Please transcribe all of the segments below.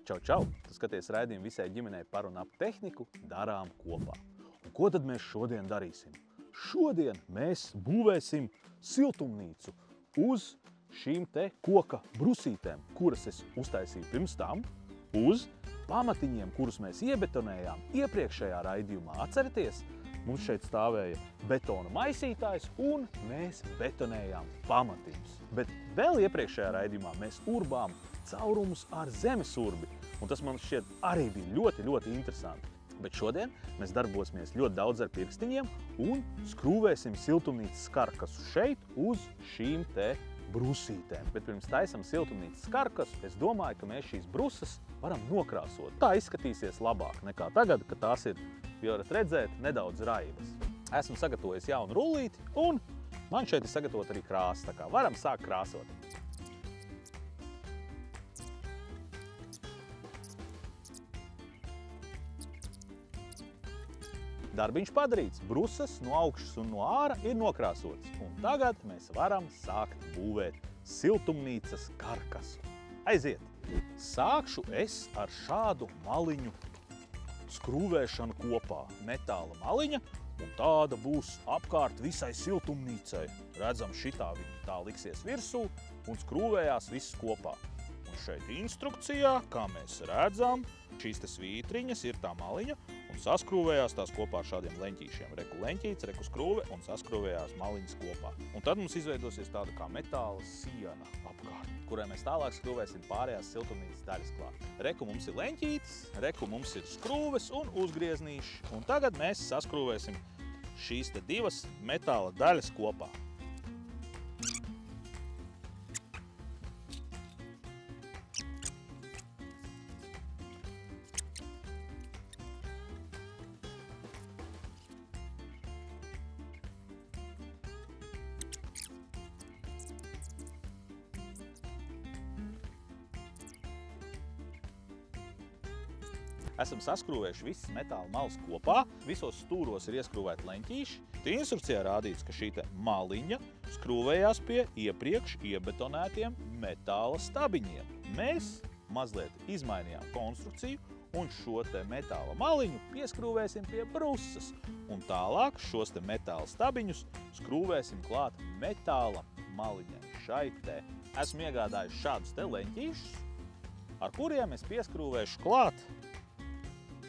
Čau! Tu skaties raidījumu visai ģimenei par un ap tehniku darām kopā. Un ko tad mēs šodien darīsim? Šodien mēs būvēsim siltumnīcu uz šīm te koka brusītēm, kuras es uztaisīju pirms tam, uz pamatiņiem, kurus mēs iebetonējām iepriekšējā raidījumā. Atceraties, mums šeit stāvēja betona maisītājs un mēs betonējām pamatiņus. Bet vēl iepriekšējā raidījumā mēs urbām caurumus ar zemes urbi, un tas man šķiet arī bija ļoti interesanti. Bet šodien mēs darbosimies ļoti daudz ar pirkstiņiem un skrūvēsim siltumnīcas karkasu šeit uz šīm te brusītēm. Bet pirms taisam siltumnīcas karkasu, es domāju, ka mēs šīs brusas varam nokrāsot. Tā izskatīsies labāk nekā tagad, kad tās ir, jau varat redzēt, nedaudz raibas. Esmu sagatavojis jaunu rullīti un man šeit ir sagatavot arī krāsa, tā kā varam sākt krāsot. Darbiņš padarīts, brusas no augšas un no āra ir nokrāsotas. Un tagad mēs varam sākt būvēt siltumnīcas karkasu. Aiziet! Sākšu es ar šādu maliņu skrūvēšanu kopā. Metāla maliņa, un tāda būs apkārt visai siltumnīcai. Redzam, šitā viņa tā liksies virsū un skrūvējās viss kopā. Un šeit instrukcijā, kā mēs redzam, šīs te svītriņas ir tā maliņa un saskrūvējās tās kopā ar šādiem leņķīšiem. Reku leņķīts, reku skrūve un saskrūvējās maliņas kopā. Un tad mums izveidosies tāda kā metāla siena apkārt, kurai mēs tālāk skrūvēsim pārējās siltumnīcas daļas klāt. Reku mums ir leņķītis, reku mums ir skrūves un uzgrieznīši. Un tagad mēs saskrūvēsim šīs te divas metāla daļas kopā. Esam saskrūvējuši visas metāla malas kopā, visos stūros ir ieskrūvēti leņķīši. Instrukcijā rādīts, ka šī te maliņa skrūvējās pie iepriekš iebetonētiem metāla stabiņiem. Mēs mazliet izmainījām konstrukciju un šo te metāla maliņu pieskrūvēsim pie brusas. Un tālāk šos te metāla stabiņus skrūvēsim klāt metāla maliņai šai te. Esmu iegādājis šādus te leņķīšus, ar kuriem es pieskrūvēšu klāt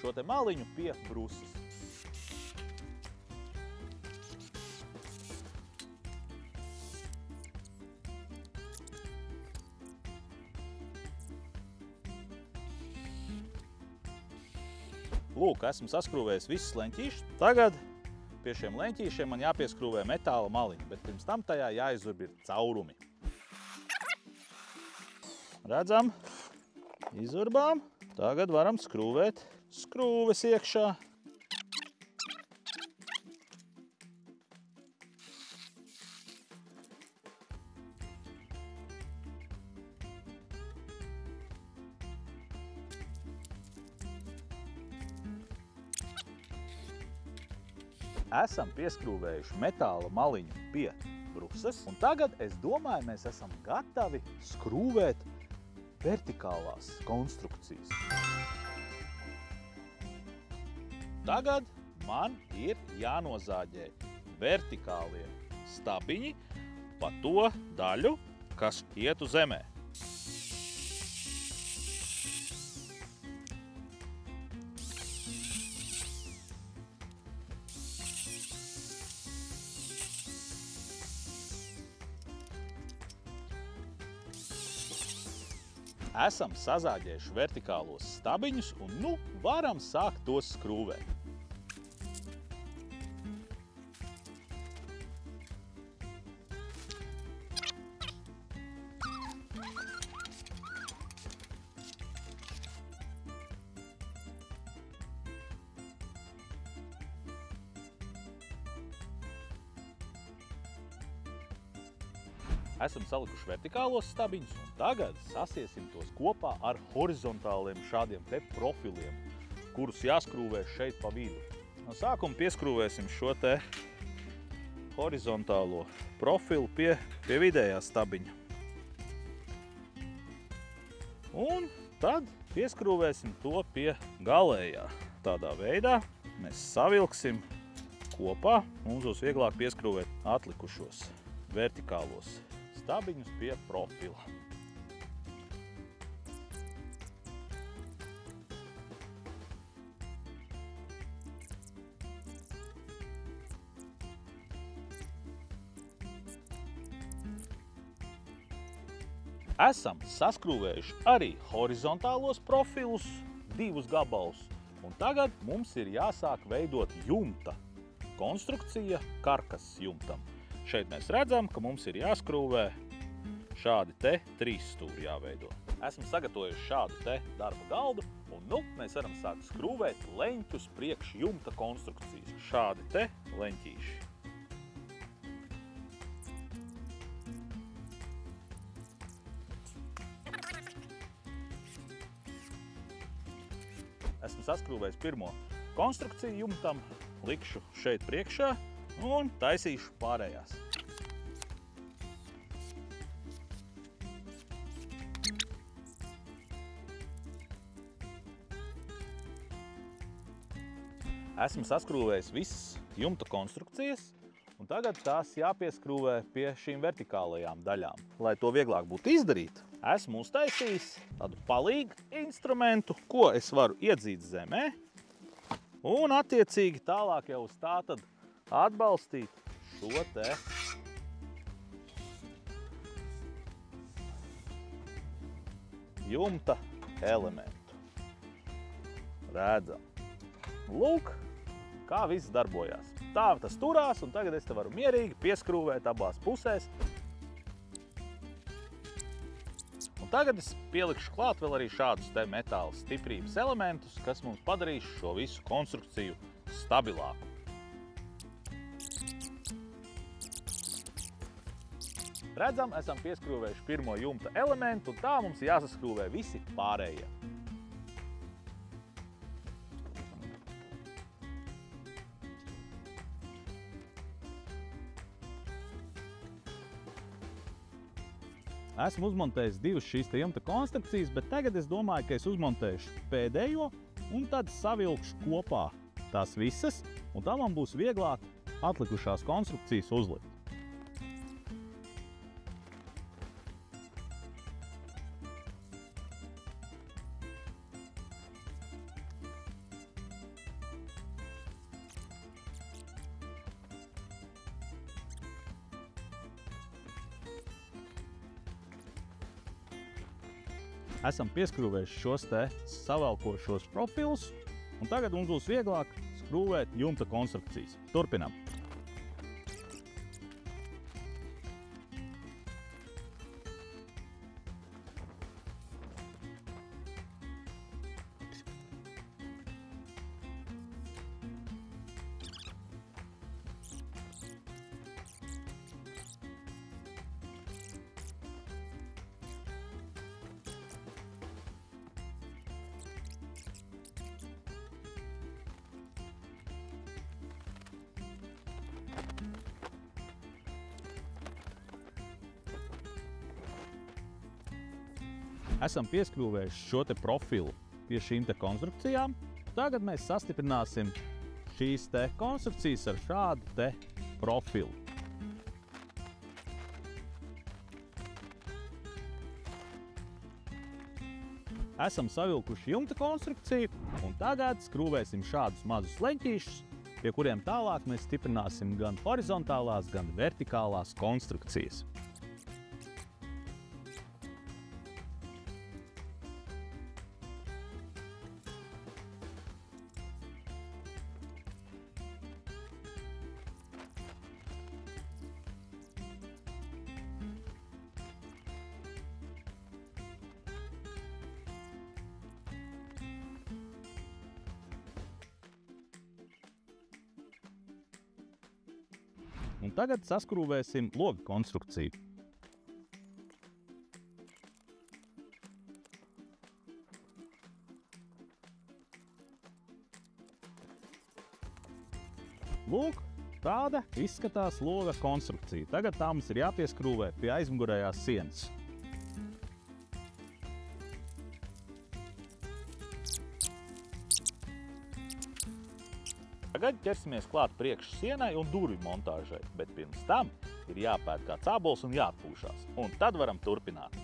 šo te maliņu pie brusas. Lūk, esmu saskrūvējis visus leņķīšus. Tagad pie šiem leņķīšiem man jāpieskrūvē metāla maliņa, bet pirms tam tajā jāizurb ir caurumi. Redzam, izurbām. Tagad varam skrūvēt skrūves iekšā. Esam pieskrūvējuši metāla maliņu pie brusas, un tagad, es domāju, mēs esam gatavi skrūvēt vertikālās konstrukcijas. Tagad man ir jānozāģē vertikālie stabiņi pa to daļu, kas iet uz zemē. Esam sazāģējuši vertikālos stabiņus un nu varam sākt tos skrūvēt. Esam salikuši vertikālos stabiņus un tagad sasiesim tos kopā ar horizontāliem šādiem te profiliem, kurus jāskrūvē šeit pa vidu. No sākuma pieskrūvēsim šo te horizontālo profilu pie vidējā stabiņa. Un tad pieskrūvēsim to pie galējā. Tādā veidā mēs savilksim kopā. Mums būs vieglāk pieskrūvēt atlikušos vertikālos stabiņus pie profila. Esam saskrūvējuši arī horizontālos profilus, 2 gabalus, un tagad mums ir jāsāk veidot jumta konstrukcija karkases jumtam. Šeit mēs redzam, ka mums ir jāskrūvē šādi te 3 stūri jāveido. Esam sagatavojuši šādu te darba galdu, un nu mēs varam sākt skrūvēt leņķus priekš jumta konstrukcijas. Šādi te leņķīši. Esmu saskrūvējis pirmo konstrukciju jumtam, likšu šeit priekšā un taisīšu pārējās. Esmu saskrūvējis visas jumta konstrukcijas, un tagad tās jāpieskrūvē pie šīm vertikālajām daļām. Lai to vieglāk būtu izdarīt, esmu uztaisījis tādu palīgu instrumentu, ko es varu iedzīt zemē, un attiecīgi tālāk jau uz tā tad atbalstīt šo te jumta elementu. Redzam. Lūk, kā viss darbojās. Tā tas turās, un tagad es te varu mierīgi pieskrūvēt abās pusēs. Un tagad es pielikšu klāt vēl arī šādus te metāla stiprības elementus, kas mums padarīs šo visu konstrukciju stabilāku. Redzam, esam pieskrūvējuši pirmo jumta elementu, un tā mums jāsaskrūvē visi pārējie. Esmu uzmontējis 2 šīs te jumta konstrukcijas, bet tagad es domāju, ka es uzmontēšu pēdējo un tad savilkšu kopā tās visas, un tā man būs vieglāk atlikušās konstrukcijas uzlikt. Esam pieskrūvējuši šos te savelkošos profilus, un tagad mums būs vieglāk skrūvēt jumta konstrukcijas. Turpinam! Esam pieskrūvējuši šo te profilu pie šīm te konstrukcijām. Tagad mēs sastiprināsim šīs te konstrukcijas ar šādu te profilu. Esam savilkuši jumta konstrukciju, un tagad skrūvēsim šādus mazus leņķīšus, pie kuriem tālāk mēs stiprināsim gan horizontālās, gan vertikālās konstrukcijas. Un tagad saskrūvēsim loga konstrukciju. Lūk, tāda izskatās loga konstrukcija. Tagad tā mums ir jāpieskrūvē pie aizmugurējās sienas. Tagad ķersimies klāt priekšsienai un durvju montāžai, bet pirms tam ir jāpēd kāds ābols un jāatpūšās. Un tad varam turpināt.